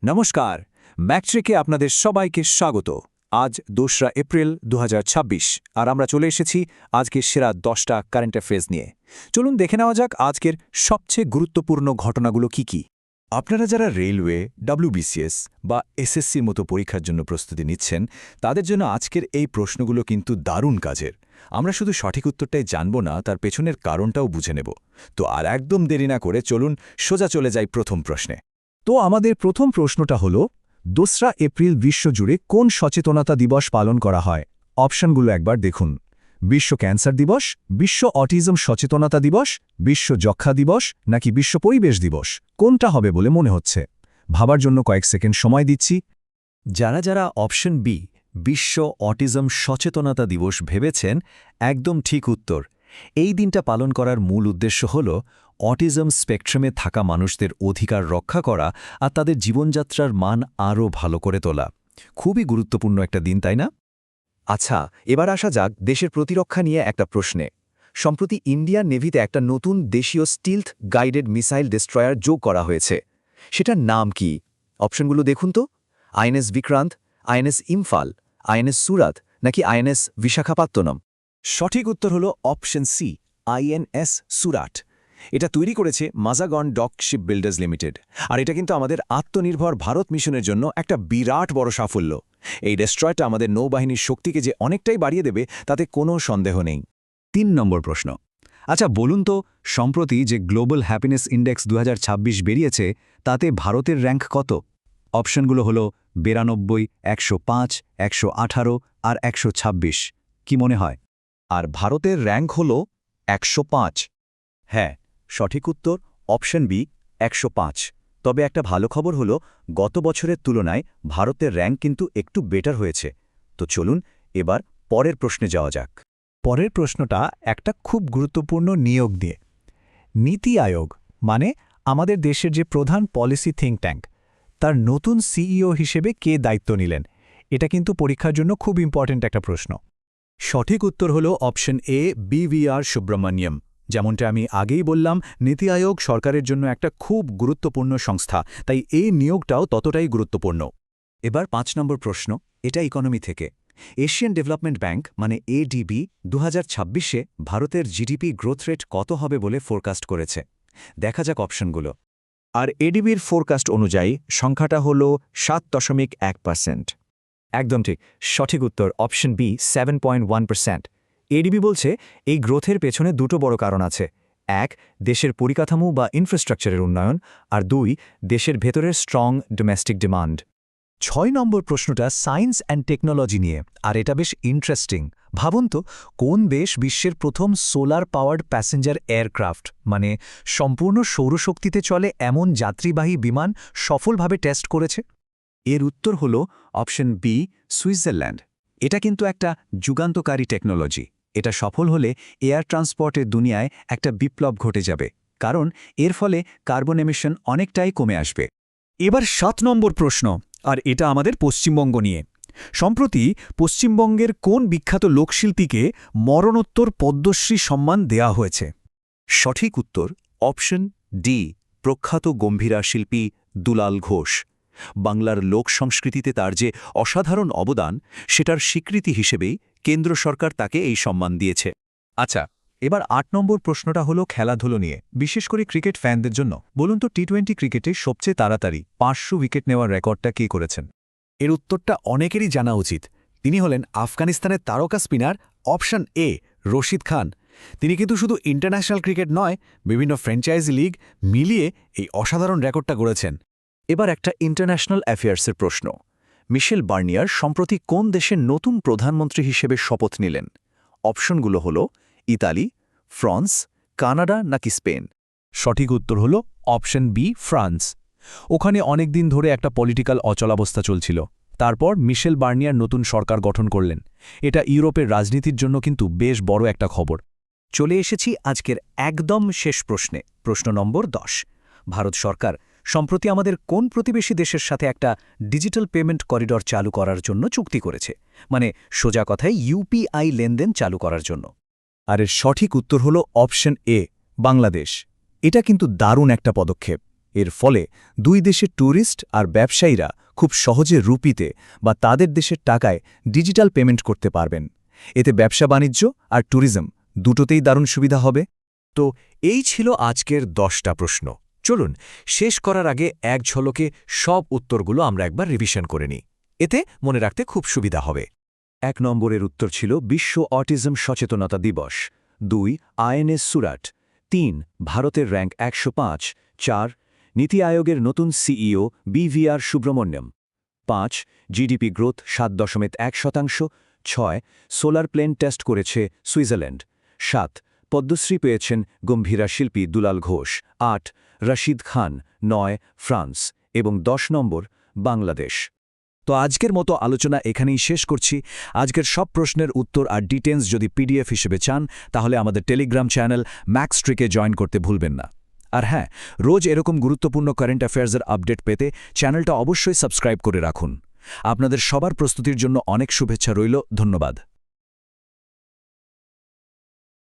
নমস্কার, ম্যাকট্রিকে আপনাদের সবাইকে স্বাগত। আজ ২রা এপ্রিল ২০২৬ আর আমরা চলে এসেছি আজকের সেরা 10টা কারেন্ট অ্যাফেয়ার্স নিয়ে। চলুন দেখে নেওয়া যাক আজকের সবচেয়ে গুরুত্বপূর্ণ ঘটনাগুলো কি কি। আপনারা যারা রেলওয়ে, WBCS বা SSCর মতো পরীক্ষার জন্য প্রস্তুতি নিচ্ছেন, তাদের জন্য আজকের এই প্রশ্নগুলো কিন্তু দারুণ কাজের। আমরা শুধু সঠিক উত্তরটাই জানব না, তার পেছনের কারণটাও বুঝে নেব। তো আর একদম দেরি না করে চলুন সোজা চলে যাই প্রথম প্রশ্নে। তো আমাদের প্রথম প্রশ্নটা হল ২রা এপ্রিল বিশ্বজুড়ে কোন সচেতনতা দিবস পালন করা হয়? অপশনগুলো একবার দেখুন। বিশ্ব ক্যান্সার দিবস, বিশ্ব অটিজম সচেতনতা দিবস, বিশ্ব যক্ষ্মা দিবস নাকি বিশ্ব পরিবেশ দিবস? কোনটা হবে বলে মনে হচ্ছে? ভাবার জন্য কয়েক সেকেন্ড সময় দিচ্ছি। যারা যারা অপশন বি বিশ্ব অটিজম সচেতনতা দিবস ভেবেছেন, একদম ঠিক উত্তর। এই দিনটা পালন করার মূল উদ্দেশ্য হল অটিজম স্পেকট্রামে থাকা মানুষদের অধিকার রক্ষা করা আর তাদের জীবনযাত্রার মান আরও ভালো করে তোলা। খুবই গুরুত্বপূর্ণ একটা দিন, তাই না? আচ্ছা, এবার আসা যাক দেশের প্রতিরক্ষা নিয়ে একটা প্রশ্নে। সম্প্রতি ইন্ডিয়ান নেভিতে একটা নতুন দেশীয় স্টিলথ গাইডেড মিসাইল ডেস্ট্রয়ার যোগ করা হয়েছে। সেটার নাম কি? অপশনগুলো দেখুন তো। INS Vikrant, INS Imphal, INS সুরাত নাকি INS বিশাখাপত্তনম? সঠিক উত্তর হল অপশন সি, INS সুরাট। এটা তৈরি করেছে Mazagon dock ship builders limited. আর এটা কিন্তু আমাদের আত্মনির্ভর ভারত মিশনের জন্য একটা বিরাট বড় সাফল্য। এই ডেস্ট্রয়টা আমাদের নৌবাহিনীর শক্তিকে যে অনেকটাই বাড়িয়ে দেবে তাতে কোনো সন্দেহ নেই। ৩ নম্বর প্রশ্ন। আচ্ছা বলুন তো, সম্প্রতি যে গ্লোবাল হ্যাপিনেস ইন্ডেক্স ২০২৬ বেরিয়েছে, তাতে ভারতের র্যাঙ্ক কত? অপশনগুলো হল ৯২, ১০৫, ১১৮ আর ১২৬। কি মনে হয়? আর ভারতের র্যাঙ্ক হল ১০৫। হ্যাঁ, সঠিক উত্তর অপশন বি, ১০৫। তবে একটা ভালো খবর হল গত বছরের তুলনায় ভারতের র্যাঙ্ক কিন্তু একটু বেটার হয়েছে। তো চলুন এবার পরের প্রশ্নে যাওয়া যাক। পরের প্রশ্নটা একটা খুব গুরুত্বপূর্ণ নিয়োগ দিয়ে। নীতি আয়োগ মানে আমাদের দেশের যে প্রধান পলিসি থিঙ্ক ট্যাঙ্ক, তার নতুন সিইও হিসেবে কে দায়িত্ব নিলেন? এটা কিন্তু পরীক্ষার জন্য খুব ইম্পর্ট্যান্ট একটা প্রশ্ন। সঠিক উত্তর হল অপশন এ, BVR সুব্রমণ্যম। যেমনটা আমি আগেই বললাম, নীতি আয়োগ সরকারের জন্য একটা খুব গুরুত্বপূর্ণ সংস্থা, তাই এই নিয়োগটাও ততটাই গুরুত্বপূর্ণ। এবার ৫ নম্বর প্রশ্ন, এটা ইকোনমি থেকে। এশিয়ান ডেভেলপমেন্ট ব্যাংক মানে ADB ২০২৬-এ ভারতের জিডিপি গ্রোথ রেট কত হবে বলে ফোরকাস্ট করেছে। দেখা যাক অপশনগুলো। আর ADBর ফোরকাস্ট অনুযায়ী সংখ্যাটা হল ৭.১%। একদম ঠিক, সঠিক উত্তর অপশন বি, 7.1%। ADB বলছে এই গ্রোথের পেছনে দুটো বড় কারণ আছে। ১, দেশের পরিকাঠামো বা ইনফ্রাস্ট্রাকচারের উন্নয়ন, আর ২, দেশের ভেতরের স্ট্রং ডোমেস্টিক ডিমান্ড। ৬ নম্বর প্রশ্নটা সায়েন্স অ্যান্ড টেকনোলজি নিয়ে, আর এটা বেশ ইন্টারেস্টিং। ভাবুন তো, কোন দেশ বিশ্বের প্রথম সোলার পাওয়ার্ড প্যাসেঞ্জার এয়ারক্রাফট মানে সম্পূর্ণ সৌরশক্তিতে চলে এমন যাত্রীবাহী বিমান সফলভাবে টেস্ট করেছে? এর উত্তর হল অপশন বি, সুইজারল্যান্ড। এটা কিন্তু একটা যুগান্তকারী টেকনোলজি। এটা সফল হলে এয়ার ট্রান্সপোর্টের দুনিয়ায় একটা বিপ্লব ঘটে যাবে, কারণ এর ফলে কার্বন এমিশন অনেকটাই কমে আসবে। এবার ৭ নম্বর প্রশ্ন, আর এটা আমাদের পশ্চিমবঙ্গ নিয়ে। সম্প্রতি পশ্চিমবঙ্গের কোন বিখ্যাত লোকশিল্পীকে মরণোত্তর পদ্মশ্রী সম্মান দেয়া হয়েছে? সঠিক উত্তর অপশন ডি, প্রখ্যাত গম্ভীরা শিল্পী দুলাল ঘোষ। বাংলার লোক সংস্কৃতিতে তার যে অসাধারণ অবদান, সেটার স্বীকৃতি হিসেবেই কেন্দ্র সরকার তাকে এই সম্মান দিয়েছে। আচ্ছা, এবার ৮ নম্বর প্রশ্নটা হলো খেলাধুলো নিয়ে, বিশেষ করে ক্রিকেট ফ্যানদের জন্য। বলুন তো, টি-20 ক্রিকেটে সবচেয়ে তাড়াতাড়ি ৫০০ উইকেট নেওয়ার রেকর্ডটা কে করেছেন? এর উত্তরটা অনেকেরই জানা উচিত। তিনি হলেন আফগানিস্তানের তারকা spinner option A, Rashid Khan. তিনি কিন্তু শুধু ইন্টারন্যাশনাল ক্রিকেট নয়, বিভিন্ন ফ্র্যাঞ্চাইজি লিগ মিলিয়ে এই অসাধারণ রেকর্ডটা গড়েছেন। এবার একটা ইন্টারন্যাশনাল অ্যাফেয়ার্সের প্রশ্ন। মিশেল বার্নিয়ার সম্প্রতি কোন দেশের নতুন প্রধানমন্ত্রী হিসেবে শপথ নিলেন? অপশনগুলো হল ইতালি, ফ্রান্স, কানাডা নাকি স্পেন? সঠিক উত্তর হল অপশন বি, ফ্রান্স। ওখানে অনেক দিন ধরে একটা পলিটিক্যাল অচলাবস্থা চলছিল। তারপর মিশেল বার্নিয়ার নতুন সরকার গঠন করলেন। এটা ইউরোপের রাজনীতির জন্য কিন্তু বেশ বড় একটা খবর। চলে এসেছি আজকের একদম শেষ প্রশ্নে, প্রশ্ন নম্বর ১০। ভারত সরকার সম্প্রতি আমাদের কোন প্রতিবেশী দেশের সাথে একটা ডিজিটাল পেমেন্ট করিডর চালু করার জন্য চুক্তি করেছে? মানে সোজা কথায় UPI লেনদেন চালু করার জন্য। আর এর সঠিক উত্তর হল অপশন এ, বাংলাদেশ। এটা কিন্তু দারুণ একটা পদক্ষেপ। এর ফলে দুই দেশের ট্যুরিস্ট আর ব্যবসায়ীরা খুব সহজে রুপিতে বা তাদের দেশের টাকায় ডিজিটাল পেমেন্ট করতে পারবেন। এতে ব্যবসা বাণিজ্য আর ট্যুরিজম দুটোতেই দারুণ সুবিধা হবে। তো এই ছিল আজকের 10টা প্রশ্ন। চলুন শেষ করার আগে এক ঝলকে সব উত্তরগুলো আমরা একবার রিভিশন করে নিই। এতে মনে রাখতে খুব সুবিধা হবে। 1 নম্বরের উত্তর ছিল বিশ্ব অটিজম সচেতনতা দিবস। 2 আইএনএস সুরাট। 3 ভারতের র্যাঙ্ক 105। 4 নীতি আয়োগের নতুন CEO BVR Subrahmanyam. 5 GDP growth 7.1%। 6 solar plane test করেছে সুইজারল্যান্ড। 7 পদ্মশ্রী পেয়েছেন গম্ভীরা শিল্পী দুলাল ঘোষ। 8 রশিদ খান। 9 ফ্রান্স। এবং 10 নম্বর বাংলাদেশ। তো আজকের মতো আলোচনা এখানেই শেষ করছি। আজকের সব প্রশ্নের উত্তর আর ডিটেলস যদি পিডিএফ হিসেবে চান তাহলে আমাদের টেলিগ্রাম চ্যানেল ম্যাক্সট্রিকে জয়েন করতে ভুলবেন না। আর হ্যাঁ, রোজ এরকম গুরুত্বপূর্ণ কারেন্ট অ্যাফেয়ার্সের আপডেট পেতে চ্যানেলটা অবশ্যই সাবস্ক্রাইব করে রাখুন। আপনাদের সবার প্রস্তুতির জন্য অনেক শুভেচ্ছা রইল। ধন্যবাদ।